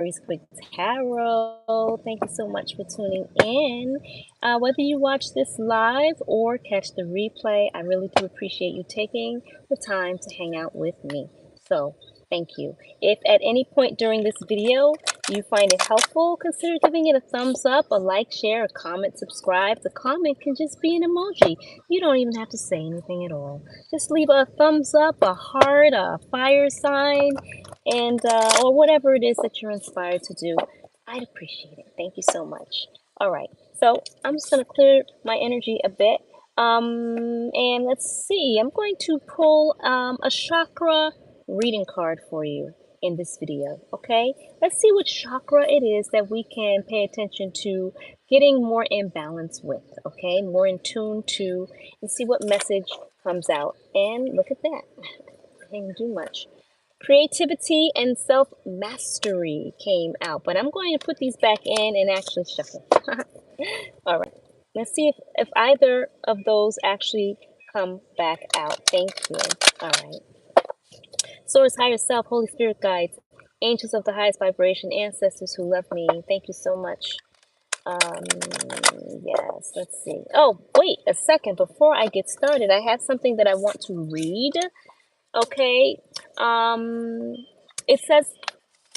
Quick Tarot. Thank you so much for tuning in. Whether you watch this live or catch the replay, I really do appreciate you taking the time to hang out with me. So, thank you. If at any point during this video you find it helpful, consider giving it a thumbs up, a like, share, a comment, subscribe. The comment can just be an emoji. You don't even have to say anything at all. Just leave a thumbs up, a heart, a fire sign, and or whatever it is that you're inspired to do. I'd appreciate it. Thank you so much. All right, so I'm just going to clear my energy a bit, and let's see. I'm going to pull a chakra reading card for you in this video. Okay, let's see what chakra it is that we can pay attention to getting more in balance with. Okay, more in tune to, and see what message comes out. And look at that. I didn't do much. Creativity and self-mastery came out, but I'm going to put these back in and actually shuffle. All right, let's see if either of those actually come back out. Thank you. All right. Source, higher self, Holy Spirit guides, angels of the highest vibration, ancestors who love me. Thank you so much. Yes, let's see. Oh, wait a second. Before I get started, I have something that I want to read. Okay, it says,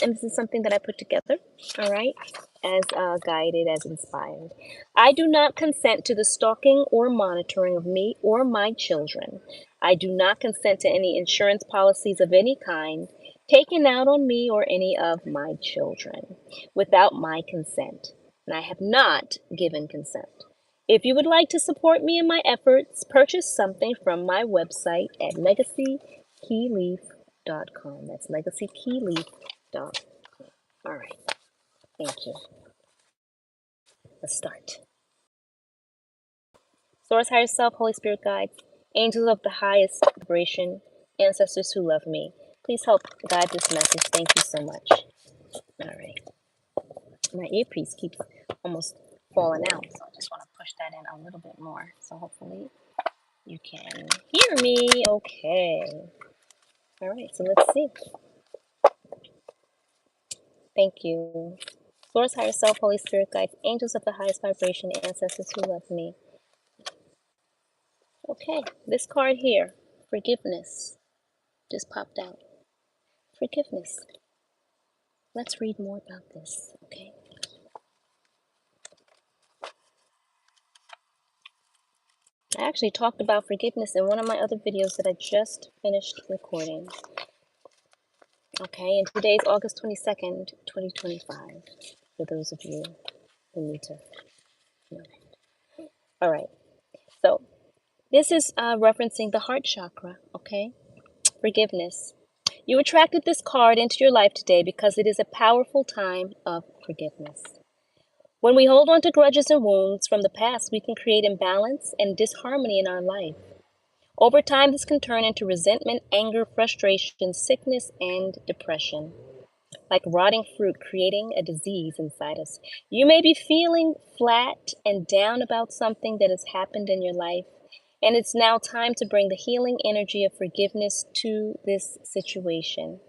and this is something that I put together, all right, as guided, as inspired. I do not consent to the stalking or monitoring of me or my children. I do not consent to any insurance policies of any kind taken out on me or any of my children without my consent, and I have not given consent. If you would like to support me in my efforts, purchase something from my website at legacykeyleaf.com. That's legacykeyleaf.com. All right. Thank you. Let's start. Source, higher self, Holy Spirit guides, angels of the highest vibration, ancestors who love me. Please help guide this message. Thank you so much. All right. My earpiece keeps almost falling out, so I just want to push that in a little bit more. So hopefully you can hear me okay. All right, so let's see. Thank you. Source, higher self, Holy Spirit guides, angels of the highest vibration, ancestors who love me. Okay, this card here, forgiveness, just popped out. Forgiveness. Let's read more about this, okay? I actually talked about forgiveness in one of my other videos that I just finished recording. Okay, and today's August 22nd, 2025, for those of you who need to know that. All right, so this is referencing the heart chakra, okay? Forgiveness. You attracted this card into your life today because it is a powerful time of forgiveness. When we hold on to grudges and wounds from the past, we can create imbalance and disharmony in our life. Over time, this can turn into resentment, anger, frustration, sickness, and depression. Like rotting fruit creating a disease inside us. You may be feeling flat and down about something that has happened in your life, and it's now time to bring the healing energy of forgiveness to this situation.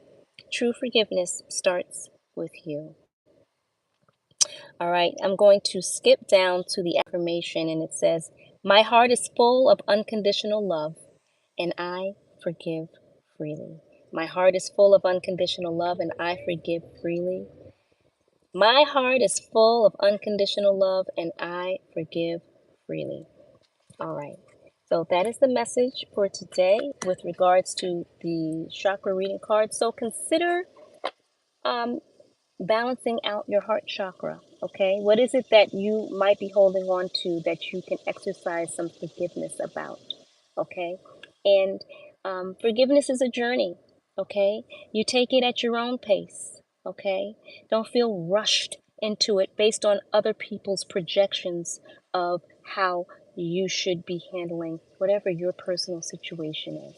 True forgiveness starts with you. All right, I'm going to skip down to the affirmation, and it says, my heart is full of unconditional love, and I forgive freely. My heart is full of unconditional love, and I forgive freely. My heart is full of unconditional love, and I forgive freely. All right. So that is the message for today with regards to the chakra reading card. So consider balancing out your heart chakra, okay? What is it that you might be holding on to that you can exercise some forgiveness about, okay? And forgiveness is a journey, okay? You take it at your own pace, okay? Don't feel rushed into it based on other people's projections of how you should be handling whatever your personal situation is,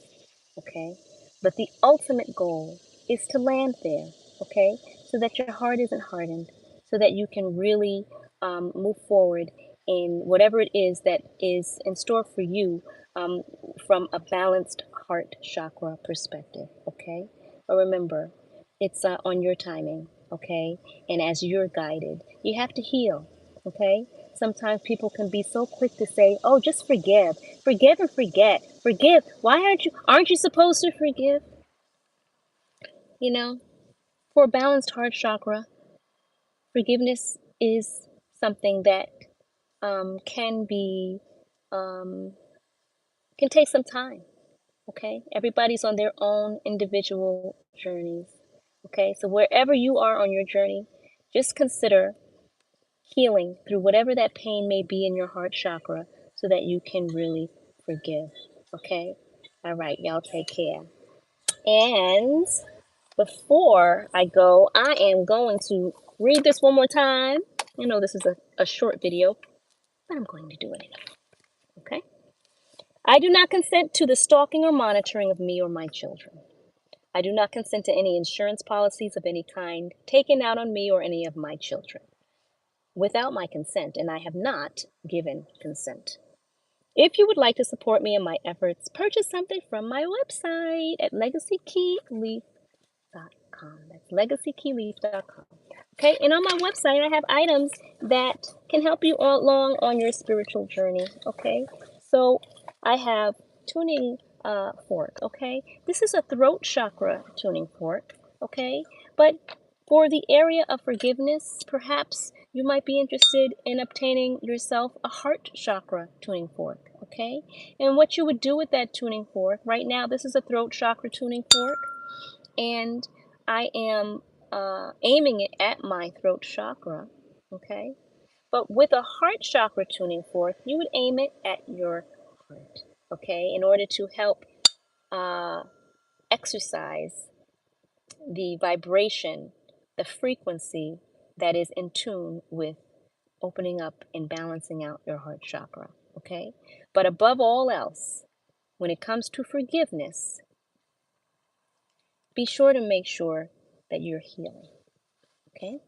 okay? But the ultimate goal is to land there, okay? So that your heart isn't hardened, so that you can really move forward in whatever it is that is in store for you from a balanced heart chakra perspective, okay? But remember, it's on your timing, okay? And as you're guided, you have to heal, okay? Sometimes people can be so quick to say, "Oh, just forgive, forgive and forget, forgive. Why aren't you supposed to forgive?" You know, for a balanced heart chakra, forgiveness is something that can be um, can take some time. Okay, everybody's on their own individual journeys. Okay, so wherever you are on your journey, just consider healing through whatever that pain may be in your heart chakra so that you can really forgive. Okay, all right, y'all take care. And before I go, I am going to read this one more time. You know, this is a short video, but I'm going to do it anyway. Okay. I do not consent to the stalking or monitoring of me or my children. I do not consent to any insurance policies of any kind taken out on me or any of my children without my consent, and I have not given consent. If you would like to support me in my efforts, purchase something from my website at legacykeyleaf.com. That's legacykeyleaf.com. Okay, and on my website, I have items that can help you along on your spiritual journey. Okay, so I have tuning fork. Okay, this is a throat chakra tuning fork. Okay, but for the area of forgiveness, perhaps you might be interested in obtaining yourself a heart chakra tuning fork. Okay, and what you would do with that tuning fork right now, this is a throat chakra tuning fork, and I am aiming it at my throat chakra, okay? But with a heart chakra tuning fork, you would aim it at your heart, okay? In order to help uh, exercise the vibration, the frequency that is in tune with opening up and balancing out your heart chakra, okay? But above all else, when it comes to forgiveness, be sure to make sure that you're healing, okay?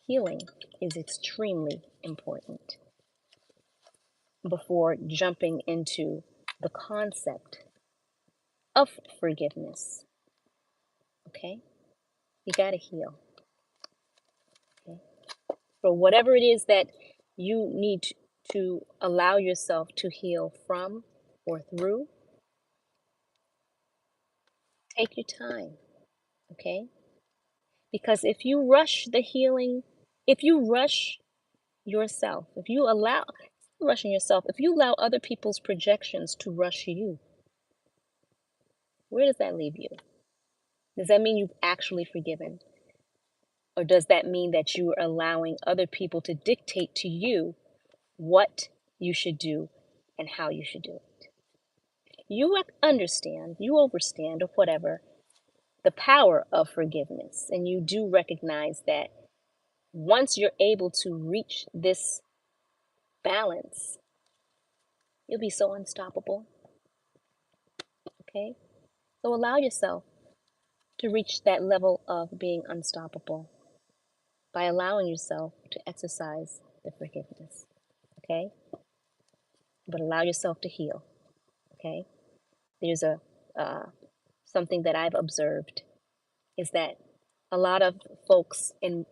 Healing is extremely important before jumping into the concept of forgiveness. Okay? You got to heal. Okay? For whatever it is that you need to allow yourself to heal from or through, take your time. Okay? Because if you rush the healing, if you rush yourself, if you allow rushing yourself, if you allow other people's projections to rush you, where does that leave you? Does that mean you've actually forgiven? Or does that mean that you are allowing other people to dictate to you what you should do and how you should do it? You understand, you overstand, or whatever, the power of forgiveness. And you do recognize that once you're able to reach this balance, you'll be so unstoppable. Okay? So allow yourself to reach that level of being unstoppable by allowing yourself to exercise the forgiveness. Okay? But allow yourself to heal. Okay? There's a something that I've observed is that a lot of folks in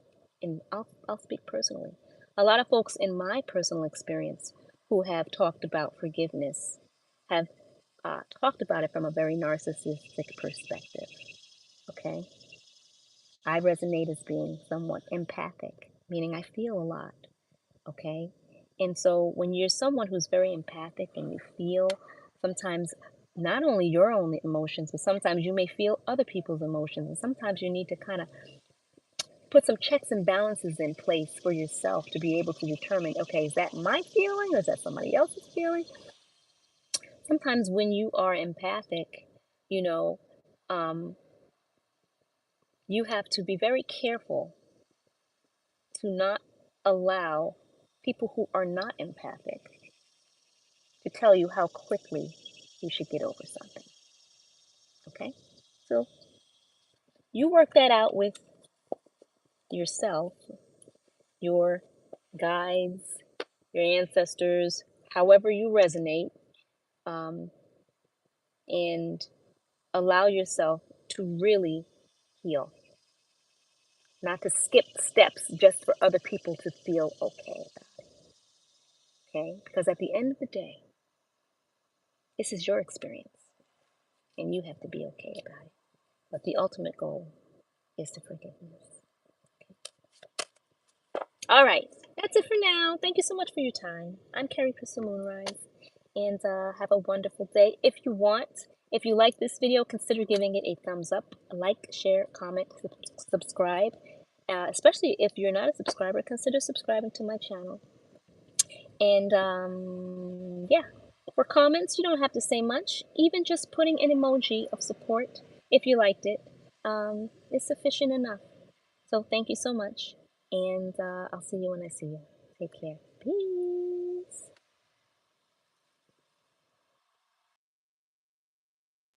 I'll speak personally. A lot of folks in my personal experience who have talked about forgiveness have talked about it from a very narcissistic perspective. Okay? I resonate as being somewhat empathic, meaning I feel a lot. Okay? And so when you're someone who's very empathic and you feel sometimes not only your own emotions, but sometimes you may feel other people's emotions. And sometimes you need to kind of put some checks and balances in place for yourself to be able to determine, okay, is that my feeling or is that somebody else's feeling? Sometimes when you are empathic, you know, um, you have to be very careful to not allow people who are not empathic to tell you how quickly you should get over something. Okay? So you work that out with yourself, your guides, your ancestors, however you resonate, um, and allow yourself to really heal. not to skip steps just for other people to feel okay about it. Okay? Because at the end of the day, this is your experience, and you have to be okay about it. But the ultimate goal is to forgiveness. All right, that's it for now. Thank you so much for your time. I'm Kerie Crystal Moonrise, and have a wonderful day. If you like this video, consider giving it a thumbs up, like, share, comment, subscribe. Especially if you're not a subscriber, consider subscribing to my channel. And yeah, for comments, you don't have to say much. Even just putting an emoji of support, if you liked it, is sufficient enough. So thank you so much, and I'll see you when I see you. Take care. Peace.